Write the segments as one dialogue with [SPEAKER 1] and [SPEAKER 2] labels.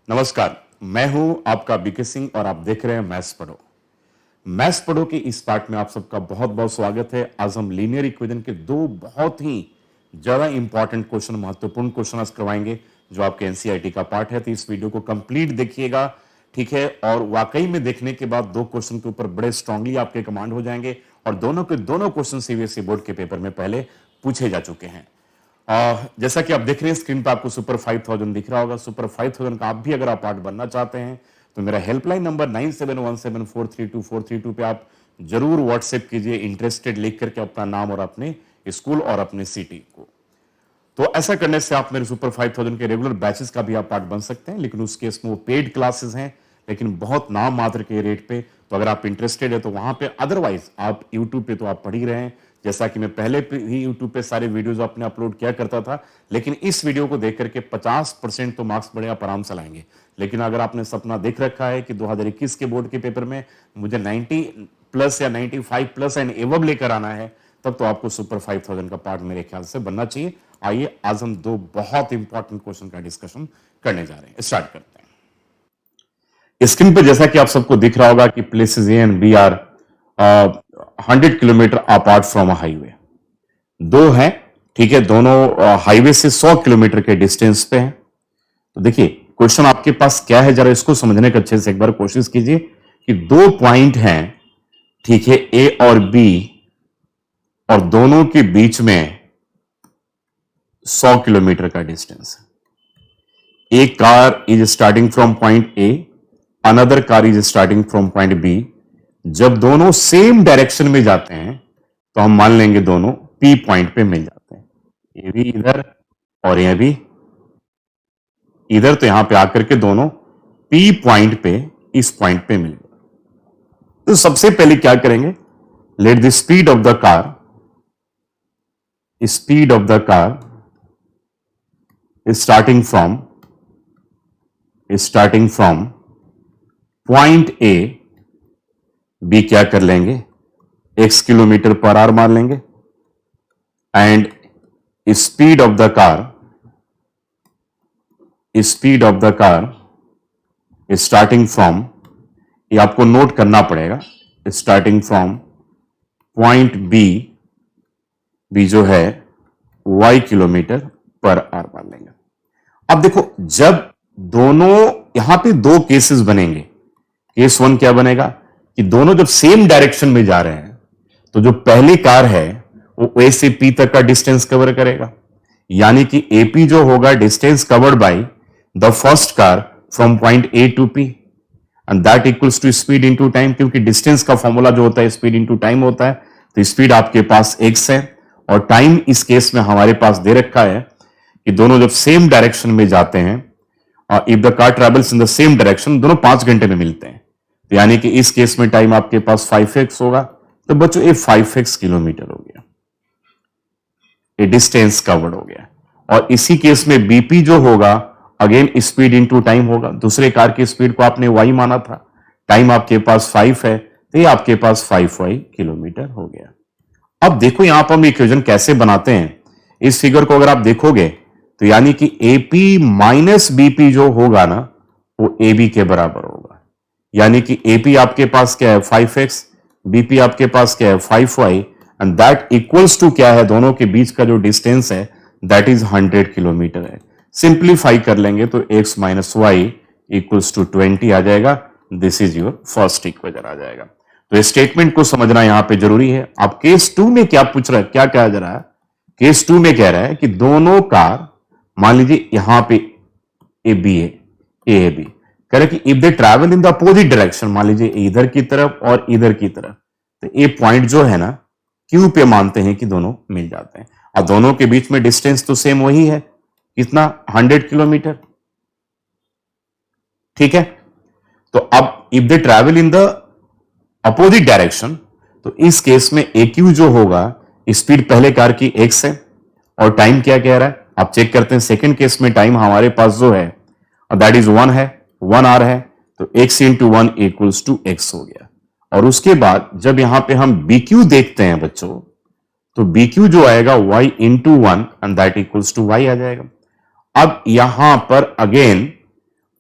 [SPEAKER 1] नमस्कार, मैं हूं आपका बीके सिंह और आप देख रहे हैं मैथ्स पढ़ो। मैथ्स पढ़ो के इस पार्ट में आप सबका बहुत बहुत स्वागत है। आज हम लीनियर इक्वेशन के दो बहुत ही ज्यादा इंपॉर्टेंट क्वेश्चन, महत्वपूर्ण क्वेश्चन आज करवाएंगे जो आपके एनसीईआरटी का पार्ट है। तो इस वीडियो को कंप्लीट देखिएगा, ठीक है। और वाकई में देखने के बाद दो क्वेश्चन के ऊपर बड़े स्ट्रांगली आपके कमांड हो जाएंगे और दोनों के दोनों क्वेश्चन सीबीएसई बोर्ड के पेपर में पहले पूछे जा चुके हैं। जैसा कि आप देख रहे हैं स्क्रीन पर आपको सुपर 5000 दिख रहा होगा। सुपर 5000 का आप भी अगर आप पार्ट बनना चाहते हैं तो मेरा हेल्पलाइन नंबर 9717432432 पे आप जरूर व्हाट्सएप कीजिए, इंटरेस्टेड लिख करके अपना नाम और अपने स्कूल और अपने सिटी को। तो ऐसा करने से आप मेरे सुपर 5000 के रेगुलर बैचेस का भी आप पार्ट बन सकते हैं, लेकिन उस केस में वो पेड क्लासेस हैं, लेकिन बहुत नाम मात्र के रेट पे। तो अगर आप इंटरेस्टेड है तो वहां पे, अदरवाइज आप यूट्यूब पे तो आप पढ़ ही रहे हैं। जैसा कि मैं पहले ही यूट्यूब पे सारे वीडियोस अपने अपलोड किया करता था, लेकिन इस वीडियो को देख करके 50% तो मार्क्स बड़े आप आराम से लाएंगे। लेकिन अगर आपने सपना देख रखा है कि 2021 के बोर्ड के पेपर में मुझे 90 प्लस या 95 प्लस एंड एवब लेकर आना है, तब तो आपको सुपर 5000 का पार्ट मेरे ख्याल से बनना चाहिए। आइए आज हम दो बहुत इंपॉर्टेंट क्वेश्चन का डिस्कशन करने जा रहे हैं। स्टार्ट करते हैं। स्क्रीन पर जैसा कि आप सबको दिख रहा होगा कि places A and B are 100 kilometre apart from a highway. दो हैं, ठीक है, दोनों हाईवे से 100 किलोमीटर के डिस्टेंस पे हैं। तो देखिए क्वेश्चन आपके पास क्या है, जरा इसको समझने का अच्छे से एक बार कोशिश कीजिए कि दो पॉइंट हैं, ठीक है, ए और बी, और दोनों के बीच में 100 किलोमीटर का डिस्टेंस है। एक car is starting from point A, another car is starting from point B. जब दोनों सेम डायरेक्शन में जाते हैं तो हम मान लेंगे दोनों पी पॉइंट पे मिल जाते हैं। ये भी इधर और यह भी इधर, तो यहां पे आकर के दोनों पी पॉइंट पे, इस पॉइंट पे मिल गए। तो सबसे पहले क्या करेंगे, let the speed of the car starting from point A, B क्या कर लेंगे, x किलोमीटर पर आवर मान लेंगे, and speed of the car starting from, ये आपको नोट करना पड़ेगा, स्टार्टिंग फ्रॉम पॉइंट बी जो है y किलोमीटर पर आवर मान लेंगे। अब देखो, जब दोनों, यहां पे दो केसेस बनेंगे। केस वन क्या बनेगा कि दोनों जब सेम डायरेक्शन में जा रहे हैं तो जो पहली कार है वो ए से पी तक का डिस्टेंस कवर करेगा, यानी कि एपी जो होगा distance covered by the first car from point A to P, and that equals to speed into time, क्योंकि डिस्टेंस का फॉर्मूला जो होता है स्पीड इनटू टाइम होता है। तो स्पीड आपके पास x है और टाइम इस केस में हमारे पास दे रखा है कि दोनों जब सेम डायरेक्शन में जाते हैं, if the car travels in the same direction, दोनों 5 घंटे में मिलते हैं। तो यानी कि इस केस में टाइम आपके पास 5x होगा। तो बच्चों ये 5x किलोमीटर हो गया, ये डिस्टेंस कवर्ड हो गया। और इसी केस में बीपी जो होगा, अगेन स्पीड इनटू टाइम होगा। दूसरे कार की स्पीड को आपने y माना था, टाइम आपके पास 5 है, तो ये आपके पास 5y किलोमीटर हो गया। अब देखो यहां पर हम इक्वेशन कैसे बनाते हैं। इस फिगर को अगर आप देखोगे तो यानी कि AP माइनस बीपी जो होगा ना, वो AB के बराबर होगा। यानी कि AP आपके पास क्या है 5x, BP आपके पास क्या है 5y, and that equals to क्या है, दोनों के बीच का जो डिस्टेंस है दैट इज 100 किलोमीटर है। सिंप्लीफाई कर लेंगे तो x minus y equals to 20 आ जाएगा। This is your first equation आ जाएगा। तो स्टेटमेंट को समझना यहां पे जरूरी है। अब केस 2 में क्या पूछ रहा है, क्या कहा जा रहा है, केस 2 में कह रहा है कि दोनों कार, मान लीजिए यहां पे ए बी है, ए बी, कह रहे कि if they travel in the opposite direction, मान लीजिए इधर की तरफ और इधर की तरफ, तो ए पॉइंट जो है ना क्यू पे मानते हैं कि दोनों मिल जाते हैं। अब दोनों के बीच में डिस्टेंस तो सेम वही है, कितना 100 किलोमीटर, ठीक है। तो अब if they travel in the opposite direction, तो इस केस में ए क्यू जो होगा, स्पीड पहले कार की x है और टाइम क्या कह रहा है, आप चेक करते हैं। सेकंड केस में टाइम हमारे पास जो है दैट इज 1 है, 1 आवर है, तो x into 1 equals to x हो गया। और उसके बाद जब यहां पे हम BQ देखते हैं बच्चों, तो BQ जो आएगा y into 1 and that equals to y आ जाएगा। अब यहां पर अगेन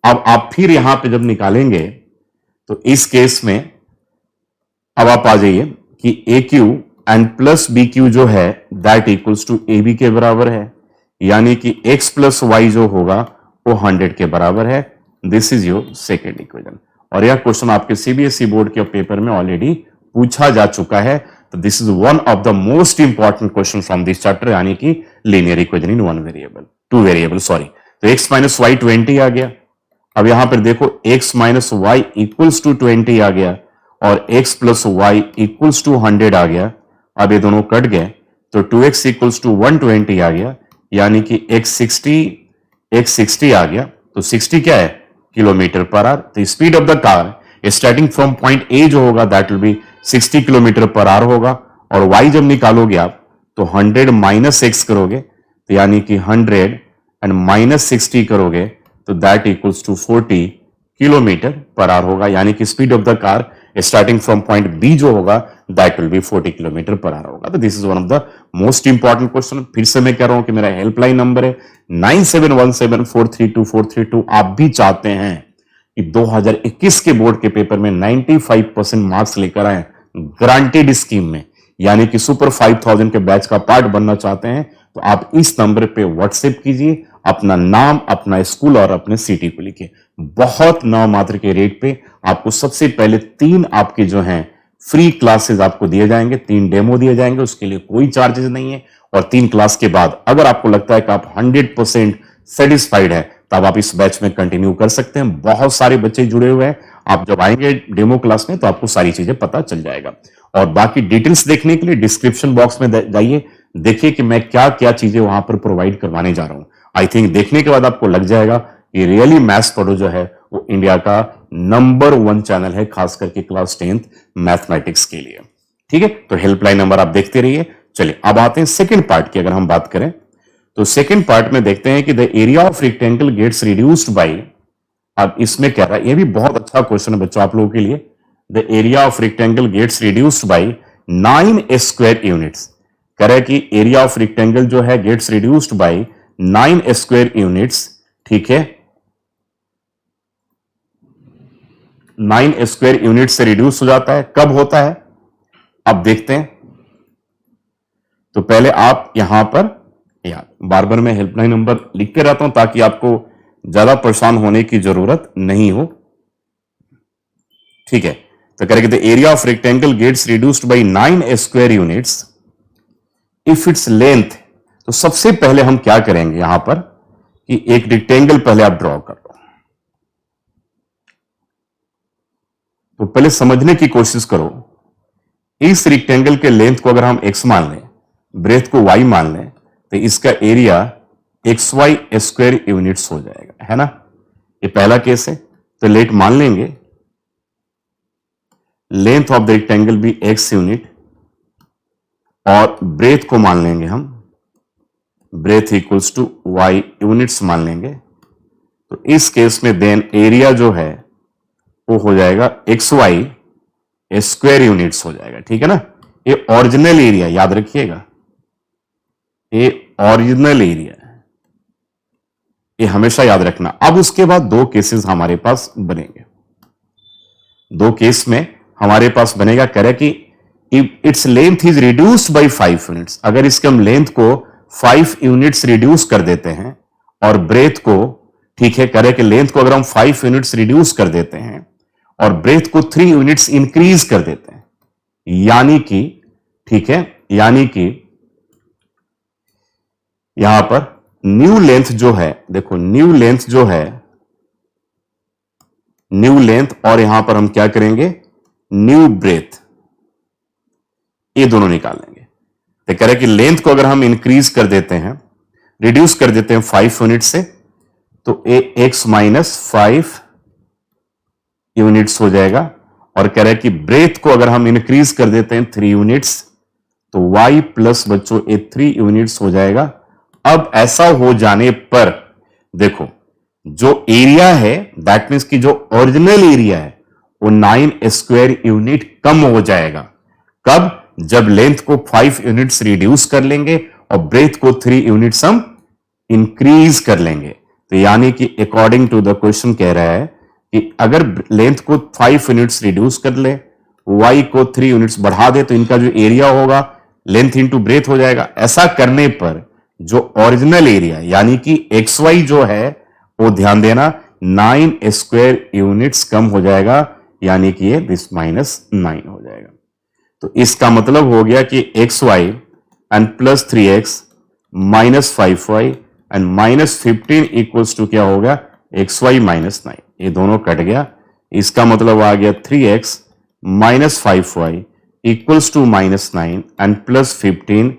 [SPEAKER 1] अब आप फिर यहां पे जब निकालेंगे तो इस केस में अब आप आ जाइए कि A Q and plus B Q जो है that equals to A B के बराबर है, यानी कि x प्लस वाई जो होगा वो 100 के बराबर है। This is your second equation. और यह क्वेश्चन आपके सीबीएसई बोर्ड के पेपर में ऑलरेडी पूछा जा चुका है। तो this is one of the most important question from this chapter, यानी कि linear equation in one variable, two variable sorry. तो x माइनस वाई 20 आ गया। अब यहां पर देखो x minus y equals to 20 आ गया और x plus y equals to 100 आ गया। अब ये दोनों कट गए तो 2x इक्वल्स टू 120 आ गया, यानी कि x 60 आ गया। तो 60 क्या है? Kilometre per hour. तो speed of the car starting from point A जो होगा that will be 60 kilometre per hour होगा। और y जब निकालोगे आप तो 100 माइनस x करोगे तो यानी कि 100 एंड माइनस 60 करोगे तो that equals to 40 kilometre per hour होगा, यानी कि speed of the car starting from point B जो होगा that will be 40 kilometre per hour होगा। तो this is one of the most important question. फिर से मैं कह रहा हूं कि मेरा हेल्पलाइन नंबर है 9717432432। आप भी चाहते हैं कि 2021 के बोर्ड के पेपर में 95% मार्क्स लेकर आए ग्रांटेड स्कीम में, यानी कि सुपर 5000 के बैच का पार्ट बनना चाहते हैं, तो आप इस नंबर पे व्हाट्सएप कीजिए, अपना नाम, अपना स्कूल और अपने सिटी को लिखिए। बहुत नाम मात्र के रेट पे आपको सबसे पहले 3 आपके जो हैं फ्री क्लासेस आपको दिए जाएंगे, 3 डेमो दिए जाएंगे, उसके लिए कोई चार्जेस नहीं है। और 3 क्लास के बाद अगर आपको लगता है कि आप 100% सेटिस्फाइड है तब आप इस बैच में कंटिन्यू कर सकते हैं। बहुत सारे बच्चे जुड़े हुए हैं, आप जब आएंगे डेमो क्लास में तो आपको सारी चीजें पता चल जाएगा। और बाकी डिटेल्स देखने के लिए डिस्क्रिप्शन बॉक्स में जाइए, देखिए कि मैं क्या क्या चीजें वहां पर प्रोवाइड करवाने जा रहा हूं। आई थिंक देखने के बाद आपको लग जाएगा कि रियली मैथ्स पढ़ो जो है वो इंडिया का नंबर 1 चैनल है, खास करके क्लास 10th मैथमेटिक्स के लिए। ठीक है, तो हेल्पलाइन नंबर आप देखते रहिए। चलिए अब आते हैं सेकंड पार्ट की। अगर हम बात करें तो सेकंड पार्ट में देखते हैं कि the area of rectangle gets reduced by, अब इसमें क्या रहा है, ये भी बहुत अच्छा क्वेश्चन है बच्चों आप लोगों के लिए। The area of rectangle gets reduced by 9 square units. कह रहा है कि एरिया ऑफ रेक्टेंगल जो है gets reduced by 9 square units. ठीक है, 9 स्क्वायर यूनिट से रिड्यूस हो जाता है। कब होता है अब देखते हैं। तो पहले आप यहां पर यार बार बार मैं हेल्पलाइन नंबर लिख के रहता हूं ताकि आपको ज्यादा परेशान होने की जरूरत नहीं हो। ठीक है, तो करेंगे the area of rectangle gets reduced by 9 square units if its length. तो सबसे पहले हम क्या करेंगे यहां पर कि एक रेक्टेंगल पहले आप ड्रॉ कर लो। तो पहले समझने की कोशिश करो, इस रेक्टेंगल के लेंथ को अगर हम x मान लें, ब्रेथ को y मान लें, तो इसका एरिया xy स्क्वायर यूनिट्स हो जाएगा, है ना। ये पहला केस है। तो लेट मान लेंगे लेंथ ऑफ द रेक्टेंगल भी x यूनिट और ब्रेथ को मान लेंगे हम breadth equals to y units मान लेंगे। तो इस केस में देन एरिया जो है वो हो जाएगा xy स्क्वायर यूनिट्स हो जाएगा। ठीक है ना, ये ओरिजिनल एरिया याद रखिएगा, ये ओरिजिनल एरिया है, ये हमेशा याद रखना। अब उसके बाद 2 केसेस हमारे पास बनेंगे। 2 केस में हमारे पास बनेगा, कह रहा है कि if its length is reduced by 5 units, अगर इसके हम लेंथ को 5 यूनिट्स रिड्यूस कर देते हैं और ब्रेथ को, ठीक है, कह रहे कि लेंथ को अगर हम 5 यूनिट्स रिड्यूस कर देते हैं और ब्रेथ को 3 यूनिट्स इंक्रीज कर देते हैं, यानी कि, ठीक है, यानी कि यहां पर न्यू लेंथ जो है, देखो न्यू लेंथ जो है, न्यू लेंथ और यहां पर हम क्या करेंगे न्यू ब्रेथ, ये दोनों निकालेंगे। तो कह रहे कि लेंथ को अगर हम इंक्रीज कर देते हैं, रिड्यूस कर देते हैं 5 यूनिट से, तो x माइनस 5 यूनिट्स हो जाएगा। और कह रहे कि ब्रेथ को अगर हम इंक्रीज कर देते हैं 3 यूनिट्स, तो y प्लस बच्चों 3 यूनिट्स हो जाएगा। अब ऐसा हो जाने पर देखो जो एरिया है दैट मीन्स की जो ओरिजिनल एरिया है वो 9 स्क्वायर यूनिट कम हो जाएगा। कब? जब लेंथ को 5 यूनिट्स रिड्यूस कर लेंगे और ब्रेथ को 3 यूनिट्स हम इंक्रीज कर लेंगे। तो यानी कि अकॉर्डिंग टू द क्वेश्चन कह रहा है कि अगर लेंथ को 5 यूनिट्स रिड्यूस कर ले, y को 3 यूनिट्स बढ़ा दे, तो इनका जो एरिया होगा लेंथ इंटू ब्रेथ हो जाएगा। ऐसा करने पर जो ओरिजिनल एरिया यानी कि xy जो है वो ध्यान देना 9 स्क्वायर यूनिट्स कम हो जाएगा, यानी कि ये दिस -9 हो जाएगा। तो इसका मतलब हो गया कि xy and plus 3x minus 5y and -15 equals to क्या हो गया xy -9। ये दोनों कट गया, इसका मतलब आ गया 3x minus 5y equals to -9 and plus 15।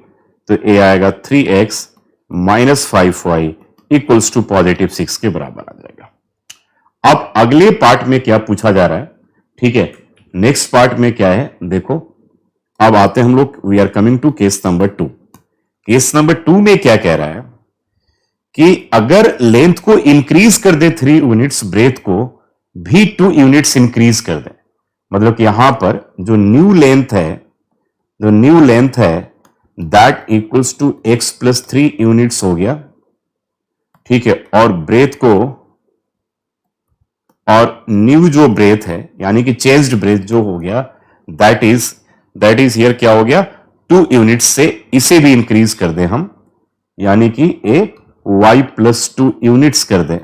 [SPEAKER 1] तो ये आएगा 3x minus 5y equals to +6 के बराबर आ जाएगा। अब अगले पार्ट में क्या पूछा जा रहा है, ठीक है, नेक्स्ट पार्ट में क्या है देखो। अब आते हैं हम लोग, we are coming to case number 2। Case number 2 में क्या कह रहा है कि अगर लेंथ को इंक्रीज कर दे 3 यूनिट्स, ब्रेथ को भी 2 यूनिट्स इंक्रीज कर दे, मतलब कि यहां पर जो न्यू लेंथ है that equals to x plus 3 units हो गया, ठीक है, और ब्रेथ को, और न्यू जो ब्रेथ है यानी कि चेंज्ड ब्रेथ जो हो गया दैट इज हियर क्या हो गया 2 यूनिट्स से, इसे भी इंक्रीज कर दे हम, यानी कि a y प्लस 2 यूनिट्स कर दे।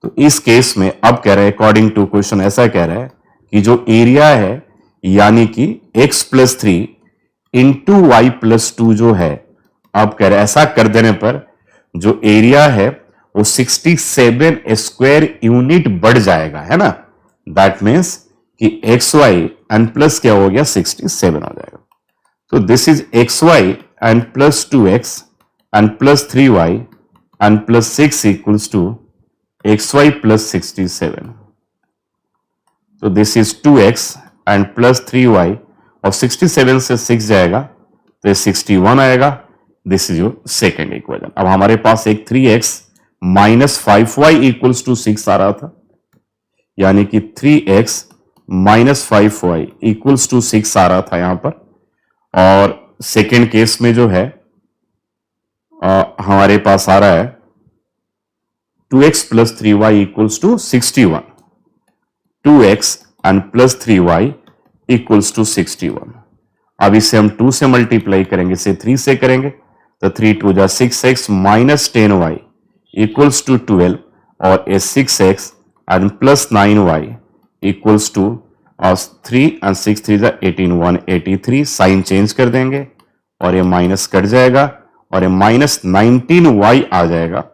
[SPEAKER 1] तो इस केस में अब कह रहे हैं अकॉर्डिंग टू क्वेश्चन ऐसा कह रहा है कि जो एरिया है यानी कि x plus 3 into y plus 2 जो है, अब कह रहे हैं ऐसा कर देने पर जो एरिया है वो 67 स्क्वायर यूनिट बढ़ जाएगा, है ना। दैट मीन्स कि एक्स वाई एंड प्लस क्या हो गया 67 हो जाएगा। तो this is x y and plus 2x and plus 3y and plus 6 equals to x y plus 67। तो this is 2x and plus 3y, और 67 से 6 जाएगा तो ये 61 आएगा। This is your second equation. अब हमारे पास एक 3x minus 5y equals to 6 आ रहा था, यानी कि 3x minus 5y equals to 6 आ रहा था यहां पर। और सेकेंड केस में जो है हमारे पास आ रहा है 2x plus 3y equals to 61, 2x and plus 3y equals to 61। अब इसे हम 2 से मल्टीप्लाई करेंगे, इसे 3 से करेंगे तो 3 2 जा 6x minus 10y equals to 12, और ए 6x and plus 9y equals to 3 and 6 3 जा 18 183। साइन चेंज कर देंगे और ये माइनस कट जाएगा और ये माइनस 19y आ जाएगा।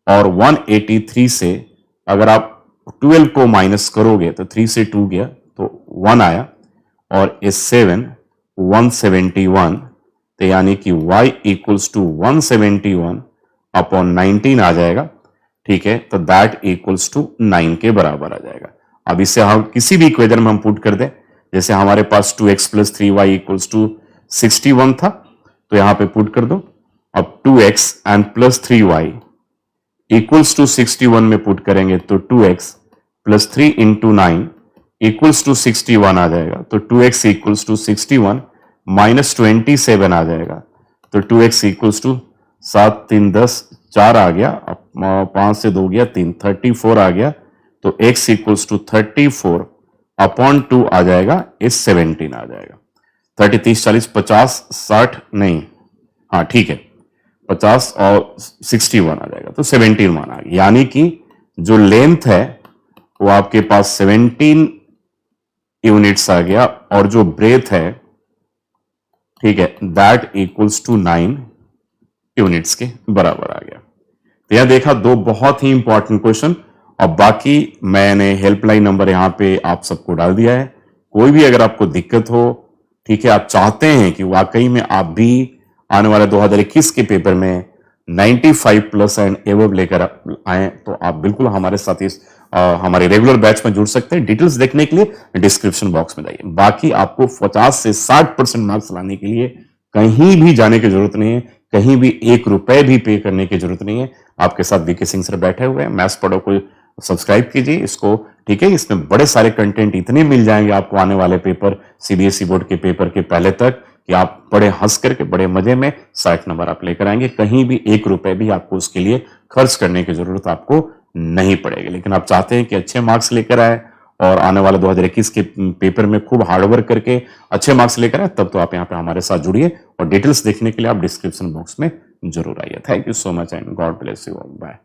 [SPEAKER 1] और 183 से अगर आप 12 को माइनस करोगे तो 3 से 2 गया तो 1 आया, और ए 7 171, तो यानी कि y इक्वल्स टू 171 अपॉन 19 आ जाएगा, ठीक है। तो दैट इक्वल्स टू 9 के बराबर आ जाएगा। अब इसे हम किसी भी इक्वेशन में हम पुट कर दें, जैसे हमारे पास 2x plus 3y equals to 61 था, तो यहां पे पुट कर दो। अब 2x and plus 3y equals to 61 में पुट करेंगे तो 2x plus 3 into 9 equals to 61 आ जाएगा। तो 2x इक्वल्स टू 61 माइनस 27 आ जाएगा। तो 2x इक्वल्स टू 7 3 10 4 आ गया, 5 से 2 गया 3, 34 आ गया। तो x इक्वल्स टू 34 अपॉन 2 आ जाएगा, इस 17 आ जाएगा। 30 30 40 50 60 नहीं, हाँ ठीक है, 50 और 61 आ जाएगा, तो 17 मान आ गया। यानी कि जो लेंथ है वो आपके पास 17 यूनिट्स आ गया, और जो ब्रेथ है, ठीक है, दैट इक्वल्स टू 9 यूनिट्स के बराबर आ गया। तो यह देखा दो बहुत ही इंपॉर्टेंट क्वेश्चन, और बाकी मैंने हेल्पलाइन नंबर यहां पे आप सबको डाल दिया है। कोई भी अगर आपको दिक्कत हो, ठीक है, आप चाहते हैं कि वाकई में आप भी आने वाले 2021 के पेपर में 95 प्लस एंड एबव लेकर आए, तो आप बिल्कुल हमारे साथ इस हमारे रेगुलर बैच में जुड़ सकते हैं। डिटेल्स देखने के लिए डिस्क्रिप्शन बॉक्स में जाइए। बाकी आपको 50 से 60% मार्क्स लाने के लिए कहीं भी जाने की जरूरत नहीं है, कहीं भी 1 रुपए भी पे करने की जरूरत नहीं है। आपके साथ बीके सिंह सर बैठे हुए हैं। मैथ्स पढ़ो को सब्सक्राइब कीजिए इसको, ठीक है। इसमें बड़े सारे कंटेंट इतने मिल जाएंगे आपको आने वाले पेपर, सीबीएसई बोर्ड के पेपर के पहले तक, कि आप बड़े हंस करके बड़े मजे में 60 नंबर आप लेकर आएंगे। कहीं भी 1 रुपए भी आपको उसके लिए खर्च करने की जरूरत आपको नहीं पड़ेगी। लेकिन आप चाहते हैं कि अच्छे मार्क्स लेकर आए और आने वाले 2021 के पेपर में खूब हार्डवर्क करके अच्छे मार्क्स लेकर आए, तब तो आप यहाँ पे हमारे साथ जुड़िए और डिटेल्स देखने के लिए आप डिस्क्रिप्शन बॉक्स में जरूर आइए। Thank you so much and God bless you all. Bye.